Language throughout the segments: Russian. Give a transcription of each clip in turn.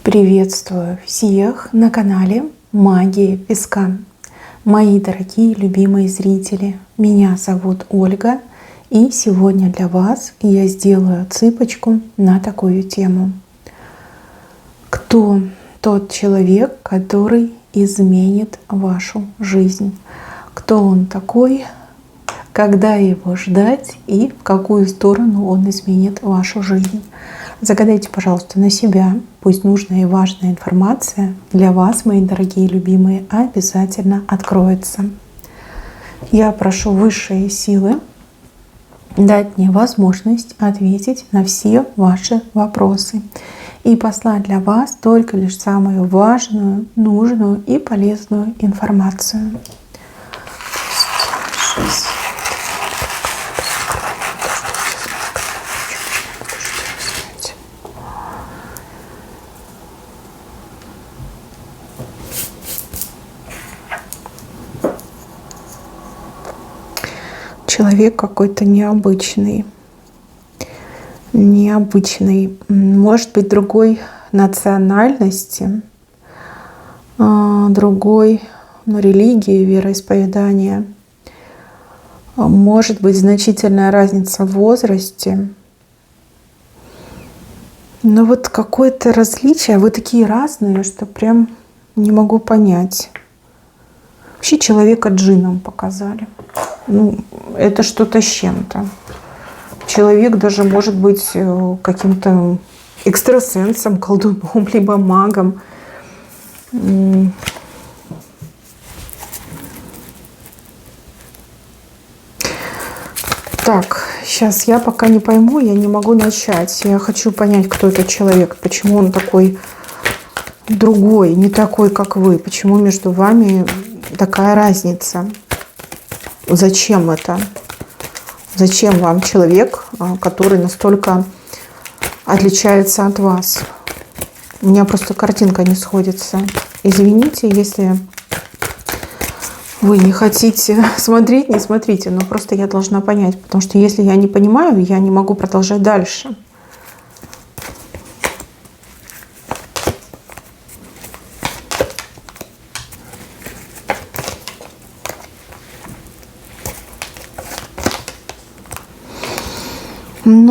Приветствую всех на канале Магия Песка. Мои дорогие любимые зрители, меня зовут Ольга, и сегодня для вас я сделаю цыпочку на такую тему. Кто тот человек, который изменит вашу жизнь? Кто он такой? Когда его ждать и в какую сторону он изменит вашу жизнь? Загадайте, пожалуйста, на себя. Пусть нужная и важная информация для вас, мои дорогие любимые, обязательно откроется. Я прошу высшие силы дать мне возможность ответить на все ваши вопросы и послать для вас только лишь самую важную, нужную и полезную информацию. Человек какой-то необычный, может быть, другой национальности, другой религии, вероисповедания. Может быть, значительная разница в возрасте. Но вот какое-то различие, вы такие разные, что прям не могу понять. Вообще человека джинном показали. Это что-то с чем-то. Человек даже может быть каким-то экстрасенсом, колдуном, либо магом. Так, сейчас я пока не пойму, я не могу начать. Я хочу понять, кто этот человек, почему он такой другой, не такой, как вы, почему между вами такая разница. Зачем это? Зачем вам человек, который настолько отличается от вас? У меня просто картинка не сходится. Извините, если вы не хотите смотреть, не смотрите. Но просто я должна понять. Потому что если я не понимаю, я не могу продолжать дальше.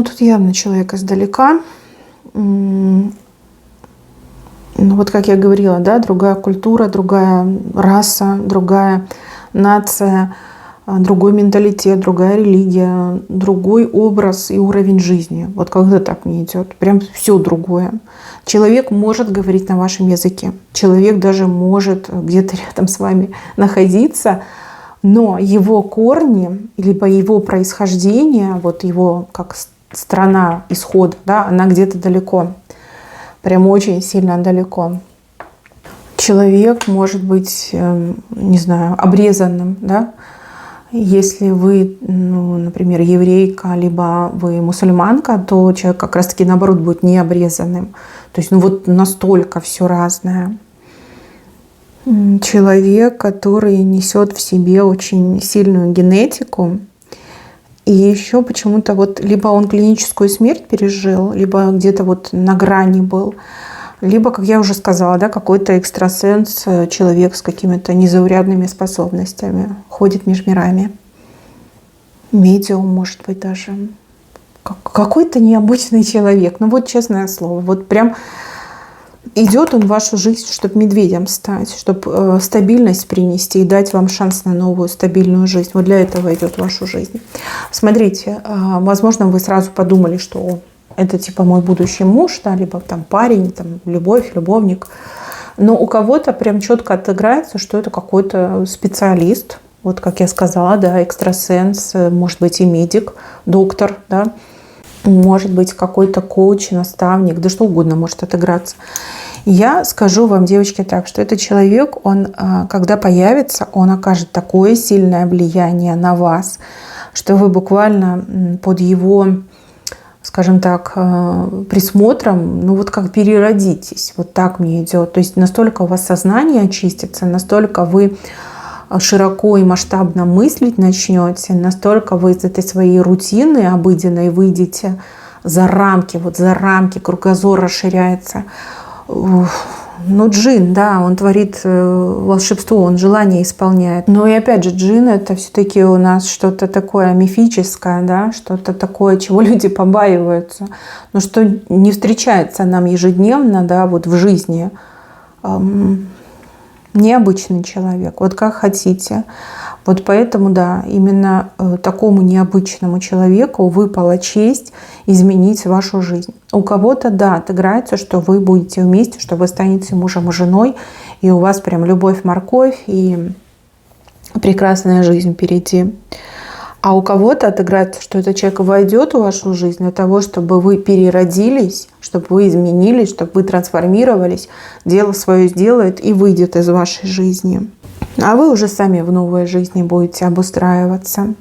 Тут явно человек издалека. Вот как я говорила, да, другая культура, другая раса, другая нация, другой менталитет, другая религия, другой образ и уровень жизни. Вот когда так мне идет, прям все другое. Человек может говорить на вашем языке. Человек даже может где-то рядом с вами находиться, но его корни, либо его происхождение, вот его как страна исхода, да, она где-то далеко, прям очень сильно далеко. Человек может быть, не знаю, обрезанным, да, если вы, например, еврейка, либо вы мусульманка, то человек как раз-таки наоборот будет необрезанным. То есть, вот настолько все разное. Человек, который несет в себе очень сильную генетику, и еще почему-то либо он клиническую смерть пережил, либо где-то на грани был, либо, как я уже сказала, да, какой-то экстрасенс, человек с какими-то незаурядными способностями, ходит между мирами. Медиум, может быть, даже. Какой-то необычный человек. Честное слово, прям идет он в вашу жизнь, чтобы медведем стать, чтобы стабильность принести и дать вам шанс на новую стабильную жизнь. Для этого идет в вашу жизнь. Смотрите, возможно, вы сразу подумали, что это типа мой будущий муж, да, либо там парень, там любовь, любовник. Но у кого-то прям четко отыграется, что это какой-то специалист. Как я сказала, да, экстрасенс, может быть и медик, доктор, да. Может быть какой-то коуч, наставник, да что угодно может отыграться. Я скажу вам, девочки, так, что этот человек, он, когда появится, он окажет такое сильное влияние на вас, что вы буквально под его, скажем так, присмотром, как переродитесь. Так мне идет. То есть настолько у вас сознание очистится, настолько вы широко и масштабно мыслить начнете, настолько вы из этой своей рутины обыденной выйдете за рамки, кругозор расширяется. Ну, джин, да, он творит волшебство, он желание исполняет. Но и опять же, джин — это все-таки у нас что-то такое мифическое, да, что-то такое, чего люди побаиваются, но что не встречается нам ежедневно, да, вот в жизни. Необычный человек, вот как хотите. Вот поэтому, да, именно такому необычному человеку выпала честь изменить вашу жизнь. У кого-то, да, отыграется, что вы будете вместе, что вы станете мужем и женой, и у вас прям любовь-морковь и прекрасная жизнь впереди. А у кого-то отыграется, что этот человек войдет в вашу жизнь для того, чтобы вы переродились, чтобы вы изменились, чтобы вы трансформировались, дело свое сделает и выйдет из вашей жизни. А вы уже сами в новой жизни будете обустраиваться.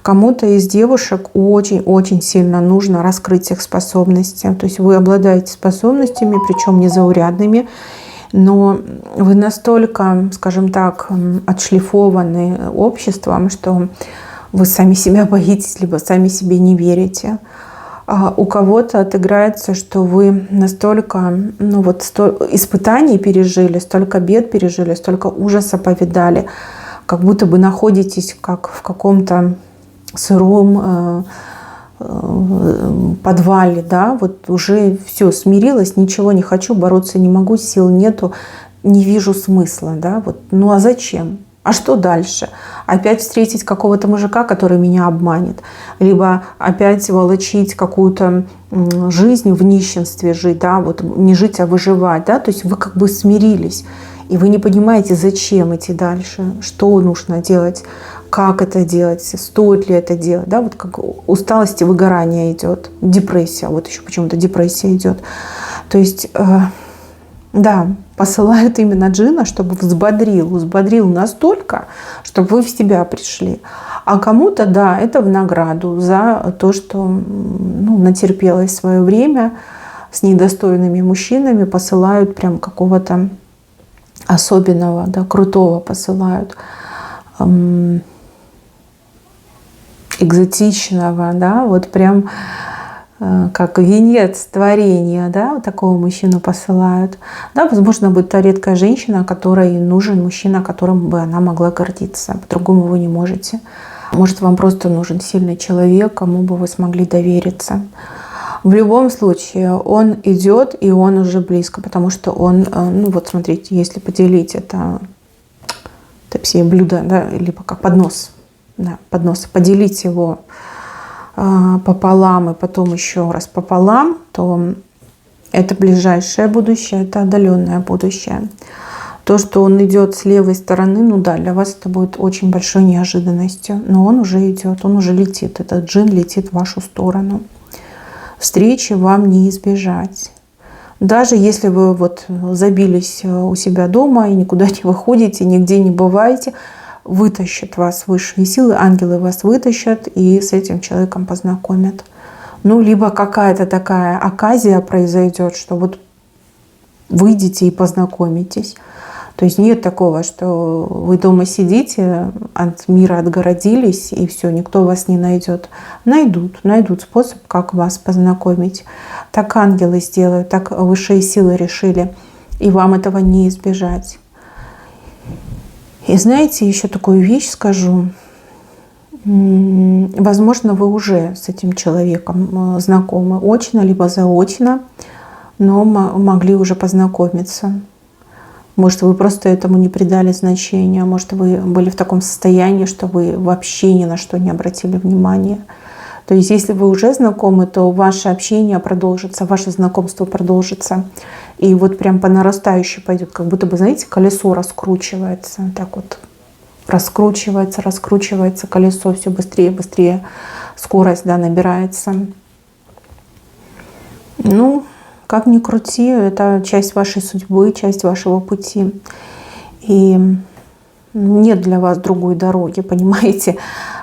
Кому-то из девушек очень-очень сильно нужно раскрыть их способности. То есть вы обладаете способностями, причем незаурядными, но вы настолько, скажем так, отшлифованы обществом, что вы сами себя боитесь, либо сами себе не верите. А у кого-то отыграется, что вы настолько испытаний пережили, столько бед пережили, столько ужаса повидали, как будто бы находитесь как в каком-то сыром подвале, да, вот уже все, смирилась, ничего не хочу, бороться не могу, сил нету, не вижу смысла, да, вот, ну а зачем? А что дальше? Опять встретить какого-то мужика, который меня обманет? Либо опять волочить какую-то жизнь в нищенстве жить, да, вот не жить, а выживать, да, то есть вы как бы смирились, и вы не понимаете, зачем идти дальше, что нужно делать, как это делать, стоит ли это делать, да, вот как усталость и выгорание идет, депрессия, вот еще почему-то депрессия идет, то есть, да, посылают именно джина, чтобы взбодрил настолько, чтобы вы в себя пришли. А кому-то, да, это в награду за то, что натерпелось свое время с недостойными мужчинами, посылают прям какого-то особенного, да, крутого посылают, экзотичного, да, вот прям как венец творения, да, вот такого мужчину посылают. Да, возможно, будет та редкая женщина, которой нужен мужчина, которым бы она могла гордиться. По-другому вы не можете. Может, вам просто нужен сильный человек, кому бы вы смогли довериться. В любом случае, он идет, и он уже близко, потому что он, вот смотрите, если поделить это все блюда, да, либо как поднос, да, поднос, поделить его пополам и потом еще раз пополам, то это ближайшее будущее, это отдаленное будущее. То, что он идет с левой стороны, да, для вас это будет очень большой неожиданностью, но он уже идет, он уже летит, этот джин летит в вашу сторону. Встречи вам не избежать. Даже если вы вот забились у себя дома и никуда не выходите, нигде не бываете, вытащат вас высшие силы, ангелы вас вытащат и с этим человеком познакомят. Либо какая-то такая оказия произойдет, что вот выйдете и познакомитесь. То есть нет такого, что вы дома сидите, от мира отгородились, и все, никто вас не найдет. Найдут способ, как вас познакомить. Так ангелы сделают, так высшие силы решили, и вам этого не избежать. И знаете, еще такую вещь скажу. Возможно, вы уже с этим человеком знакомы очно, либо заочно, но могли уже познакомиться. Может, вы просто этому не придали значения, может, вы были в таком состоянии, что вы вообще ни на что не обратили внимания. То есть, если вы уже знакомы, то ваше общение продолжится, ваше знакомство продолжится. И вот прям по нарастающей пойдет, как будто бы, знаете, колесо раскручивается. Так вот раскручивается колесо, все быстрее и быстрее. Скорость, да, набирается. Как ни крути, это часть вашей судьбы, часть вашего пути. И нет для вас другой дороги, понимаете?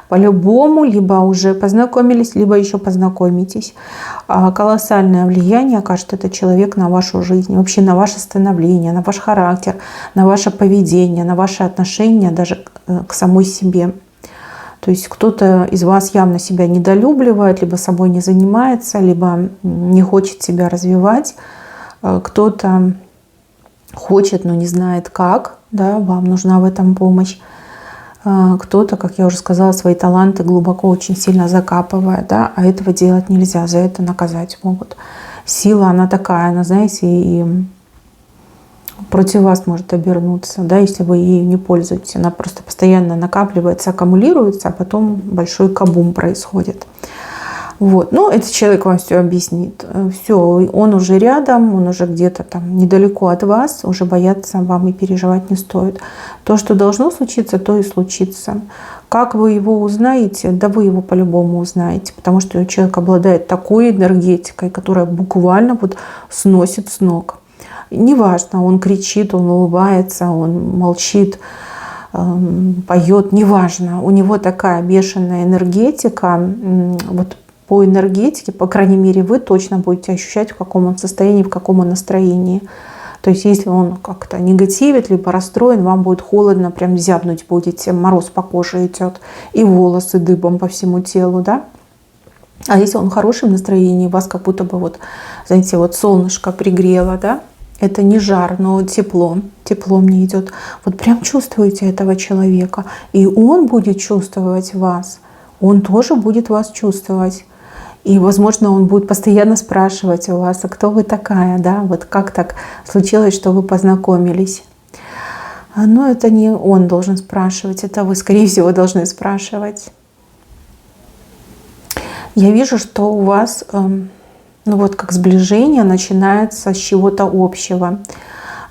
По-любому либо уже познакомились, либо еще познакомитесь. Колоссальное влияние окажет этот человек на вашу жизнь, вообще на ваше становление, на ваш характер, на ваше поведение, на ваши отношения даже к самой себе. То есть кто-то из вас явно себя недолюбливает, либо собой не занимается, либо не хочет себя развивать, Кто-то хочет, но не знает как, да, вам нужна в этом помощь. Кто-то, как я уже сказала, свои таланты глубоко очень сильно закапывает, да, а этого делать нельзя, за это наказать могут. Сила, она такая, она, знаете, и против вас может обернуться, да, если вы ею не пользуетесь. Она просто постоянно накапливается, аккумулируется, а потом большой кабум происходит. Вот. Ну, этот человек вам все объяснит. Все, он уже рядом, он уже где-то там недалеко от вас, уже бояться вам и переживать не стоит. То, что должно случиться, то и случится. Как вы его узнаете? Да вы его по-любому узнаете, потому что человек обладает такой энергетикой, которая буквально вот сносит с ног. Неважно, он кричит, он улыбается, он молчит, поет, неважно. У него такая бешеная энергетика. Вот по энергетике, по крайней мере, вы точно будете ощущать, в каком он состоянии, в каком он настроении. То есть, если он как-то негативит, либо расстроен, вам будет холодно, прям зябнуть будете, мороз по коже идет, и волосы дыбом по всему телу, да? А если он в хорошем настроении, вас как будто бы вот, знаете, вот солнышко пригрело, да? Это не жар, но тепло. Тепло мне идет. Вот прям чувствуете этого человека. И он будет чувствовать вас. Он тоже будет вас чувствовать. И, возможно, он будет постоянно спрашивать у вас, а кто вы такая, да? Вот как так случилось, что вы познакомились? Но это не он должен спрашивать, это вы, скорее всего, должны спрашивать. Я вижу, что у вас... Ну вот как сближение начинается с чего-то общего,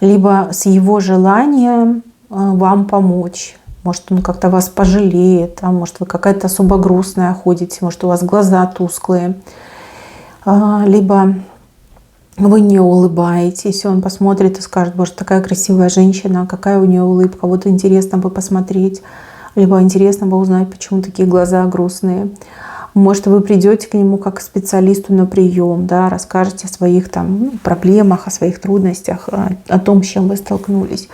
либо с его желанием вам помочь. Может, он как-то вас пожалеет, а может, вы какая-то особо грустная ходите, может, у вас глаза тусклые, либо вы не улыбаетесь, и он посмотрит и скажет: боже, такая красивая женщина, какая у нее улыбка, вот интересно бы посмотреть, либо интересно бы узнать, почему такие глаза грустные. Может, вы придете к нему как к специалисту на прием, да, расскажете о своих там проблемах, о своих трудностях, о том, с чем вы столкнулись.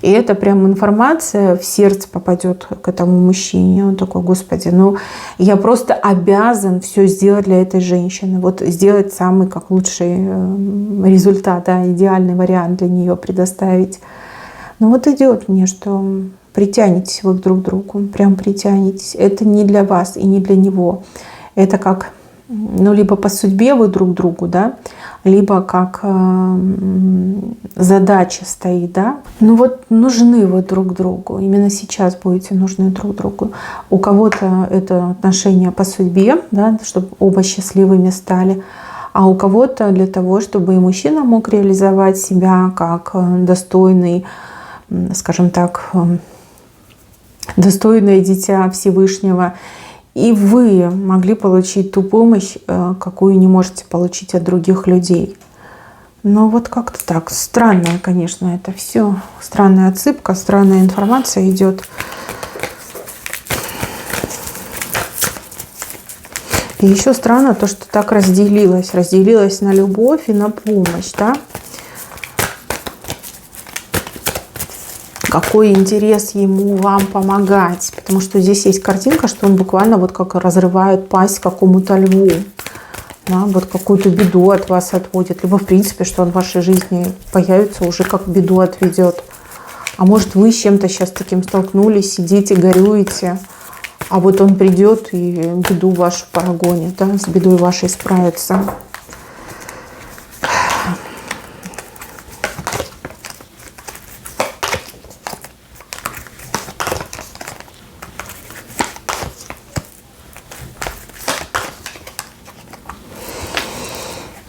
И это прям информация в сердце попадет к этому мужчине. Он такой: господи, ну я просто обязан все сделать для этой женщины. Вот сделать самый как лучший результат, да, идеальный вариант для нее предоставить. Ну вот идет мне, что притянетесь вы друг к другу, прям притянетесь. Это не для вас и не для него. Это как, ну, либо по судьбе вы друг другу, да, либо как задача стоит, да. Ну вот нужны вы друг другу. Именно сейчас будете нужны друг другу. У кого-то это отношения по судьбе, да, чтобы оба счастливыми стали. А у кого-то для того, чтобы и мужчина мог реализовать себя как достойный, скажем так, достойное дитя Всевышнего, и вы могли получить ту помощь, какую не можете получить от других людей. Но вот как-то так. Странное, конечно, это все. Странная отсыпка, странная информация идет. И еще странно то, что так разделилось. Разделилось на любовь и на помощь, да? Какой интерес ему вам помогать. Потому что здесь есть картинка, что он буквально вот как разрывает пасть какому-то льву. Да, вот какую-то беду от вас отводит. Либо в принципе, что он в вашей жизни появится, уже как беду отведет. А может, вы с чем-то сейчас таким столкнулись, сидите, горюете. А вот он придет и беду вашу прогонит, да, с бедой вашей справится.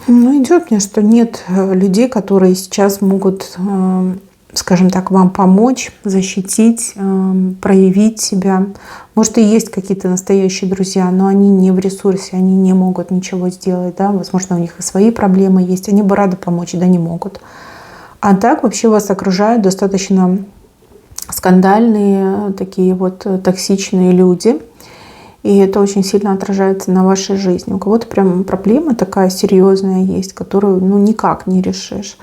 Ну, идет мне, что нет людей, которые сейчас могут, скажем так, вам помочь, защитить, проявить себя. Может, и есть какие-то настоящие друзья, но они не в ресурсе, они не могут ничего сделать, да, возможно, у них и свои проблемы есть, они бы рады помочь, да не могут. А так вообще вас окружают достаточно скандальные, такие вот токсичные люди, и это очень сильно отражается на вашей жизни. У кого-то прям проблема такая серьезная есть, которую ну никак не решишь.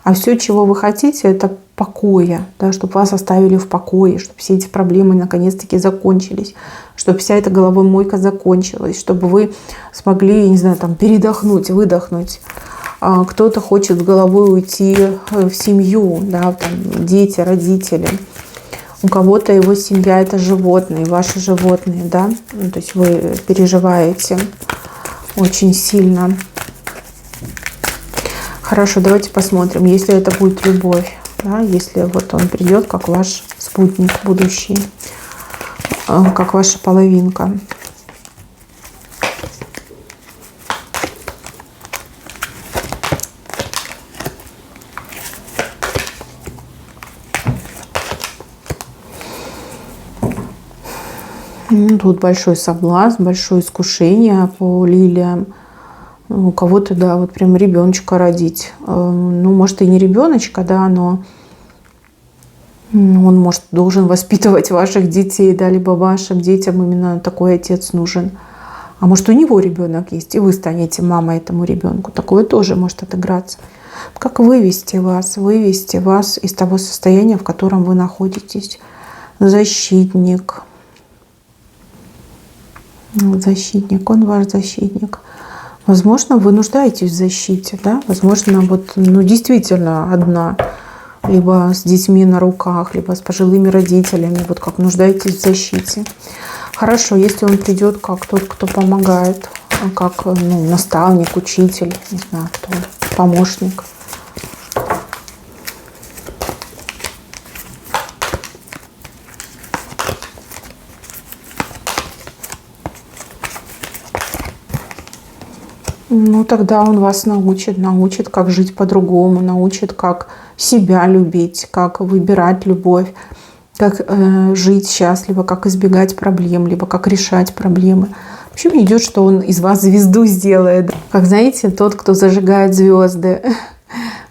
А все, чего вы хотите, это покоя, да, чтобы вас оставили в покое, чтобы все эти проблемы наконец-таки закончились, чтобы вся эта головомойка закончилась, чтобы вы смогли, я не знаю, там, передохнуть, выдохнуть. Кто-то хочет с головой уйти в семью, да, там, дети, родители. У кого-то его семья — это животные, ваши животные, да. Ну, то есть вы переживаете очень сильно. Хорошо, давайте посмотрим, если это будет любовь, да, если вот он придет как ваш спутник будущий, как ваша половинка. Тут большой соблазн, большое искушение по лилиям. У кого-то, да, вот прям ребеночка родить. Ну, может, и не ребеночка, да, но он, может, должен воспитывать ваших детей, да, либо вашим детям именно такой отец нужен. А может, у него ребенок есть, и вы станете мамой этому ребенку. Такое тоже может отыграться. Как вывести вас из того состояния, в котором вы находитесь. Защитник. Защитник, он ваш защитник. Возможно, вы нуждаетесь в защите, да? Возможно, вот, ну, действительно одна, либо с детьми на руках, либо с пожилыми родителями, вот как нуждаетесь в защите. Хорошо, если он придет как тот, кто помогает, как, ну, наставник, учитель, не знаю кто, помощник. Ну, тогда он вас научит, как жить по-другому, научит, как себя любить, как выбирать любовь, как жить счастливо, как избегать проблем, либо как решать проблемы. Вообще мне идет, что он из вас звезду сделает. Как, знаете, тот, кто зажигает звезды.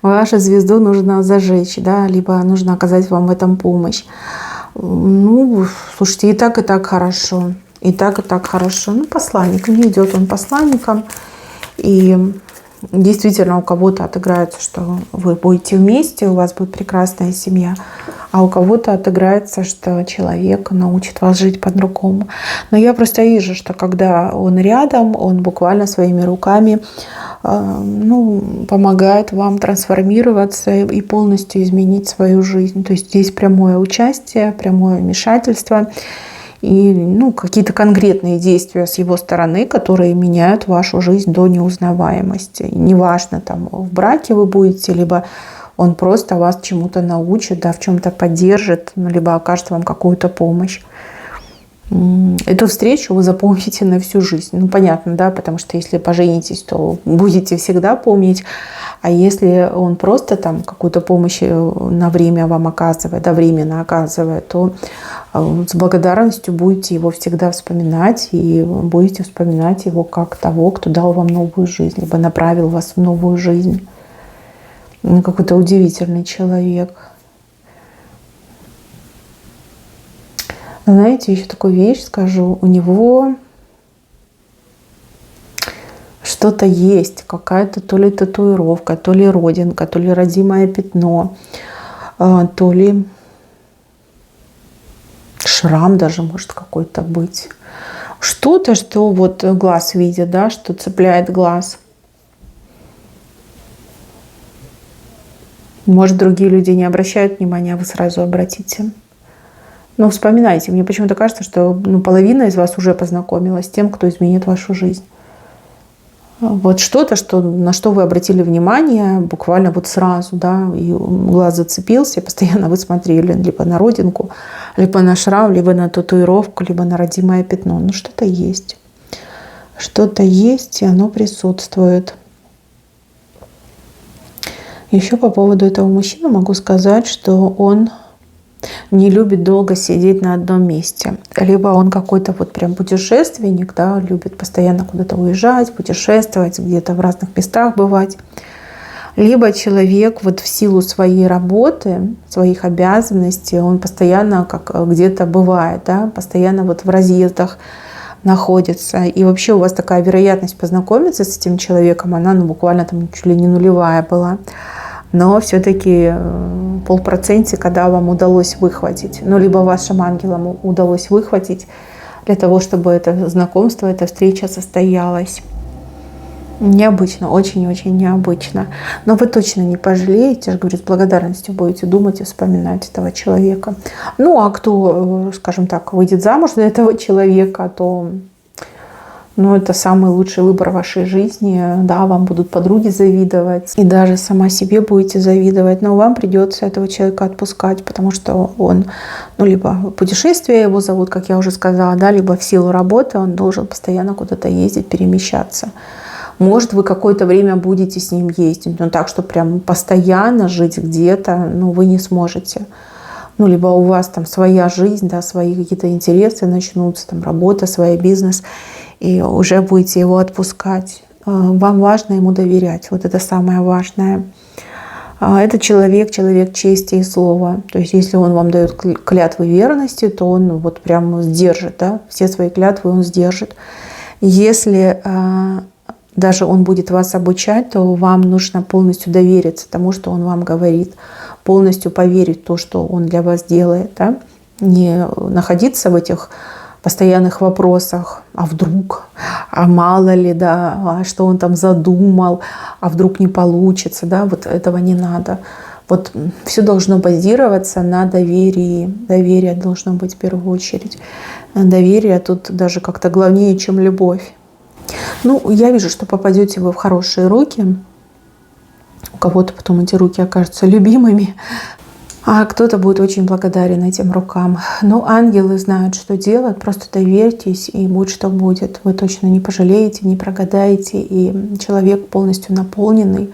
Вашу звезду нужно зажечь, да, либо нужно оказать вам в этом помощь. Ну, слушайте, и так хорошо. И так хорошо. Ну, посланник. Мне идет он посланником. И действительно у кого-то отыграется, что вы будете вместе, у вас будет прекрасная семья, а у кого-то отыграется, что человек научит вас жить по-другому. Но я просто вижу, что когда он рядом, он буквально своими руками помогает вам трансформироваться и полностью изменить свою жизнь. То есть здесь прямое участие, прямое вмешательство. И какие-то конкретные действия с его стороны, которые меняют вашу жизнь до неузнаваемости. И неважно, там в браке вы будете, либо он просто вас чему-то научит, да, в чем-то поддержит, либо окажет вам какую-то помощь. Эту встречу вы запомните на всю жизнь. Понятно, да, потому что если поженитесь, то будете всегда помнить. А если он просто там какую-то помощь на время вам оказывает, да, временно оказывает, то с благодарностью будете его всегда вспоминать. И будете вспоминать его как того, кто дал вам новую жизнь, либо направил вас в новую жизнь. Какой-то удивительный человек. Знаете, еще такую вещь скажу. У него что-то есть, какая-то то ли татуировка, то ли родинка, то ли родимое пятно, то ли шрам даже может какой-то быть. Что-то, что вот глаз видит, да, что цепляет глаз. Может, другие люди не обращают внимания, а вы сразу обратите. Но вспоминайте, мне почему-то кажется, что половина из вас уже познакомилась с тем, кто изменит вашу жизнь. Вот что-то, на что вы обратили внимание буквально вот сразу, да, и глаз зацепился, и постоянно вы смотрели либо на родинку, либо на шрам, либо на татуировку, либо на родимое пятно. Что-то есть. Что-то есть, и оно присутствует. Еще по поводу этого мужчины могу сказать, что он не любит долго сидеть на одном месте. Либо он какой-то вот прям путешественник, да, любит постоянно куда-то уезжать, путешествовать, где-то в разных местах бывать. Либо человек вот в силу своей работы, своих обязанностей, он постоянно как где-то бывает, да, постоянно вот в разъездах находится. И вообще у вас такая вероятность познакомиться с этим человеком, она буквально там чуть ли не нулевая была. Но все-таки полпроцентика, да, вам удалось выхватить. Либо вашим ангелам удалось выхватить для того, чтобы это знакомство, эта встреча состоялась. Необычно, очень-очень необычно. Но вы точно не пожалеете, я же говорю, с благодарностью будете думать и вспоминать этого человека. Ну, а кто, скажем так, выйдет замуж за этого человека, то ну, это самый лучший выбор в вашей жизни. Да, вам будут подруги завидовать, и даже сама себе будете завидовать, но вам придется этого человека отпускать, потому что он, ну, либо в путешествие его зовут, как я уже сказала, да, либо в силу работы он должен постоянно куда-то ездить, перемещаться. Может, вы какое-то время будете с ним ездить, но так, что прям постоянно жить где-то, ну, вы не сможете. Ну, либо у вас там своя жизнь, да, свои какие-то интересы начнутся, там работа, свой бизнес, и уже будете его отпускать. Вам важно ему доверять, вот это самое важное. Это человек чести и слова. То есть, если он вам дает клятвы верности, то он вот прям сдержит, да, все свои клятвы он сдержит. Если даже он будет вас обучать, то вам нужно полностью довериться тому, что он вам говорит, полностью поверить в то, что он для вас делает. Да? Не находиться в этих постоянных вопросах, а вдруг, а мало ли, да, а что он там задумал, а вдруг не получится, да, вот этого не надо. Вот все должно базироваться на доверии. Доверие должно быть в первую очередь. Доверие тут даже как-то главнее, чем любовь. Ну, я вижу, что попадете вы в хорошие руки. У кого-то потом эти руки окажутся любимыми, а кто-то будет очень благодарен этим рукам. Но ангелы знают, что делать. Просто доверьтесь, и будь что будет. Вы точно не пожалеете, не прогадаете. И человек полностью наполненный,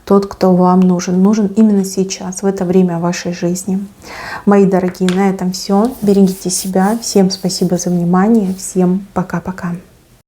тот, кто вам нужен. Нужен именно сейчас, в это время вашей жизни. Мои дорогие, на этом все. Берегите себя. Всем спасибо за внимание. Всем пока-пока.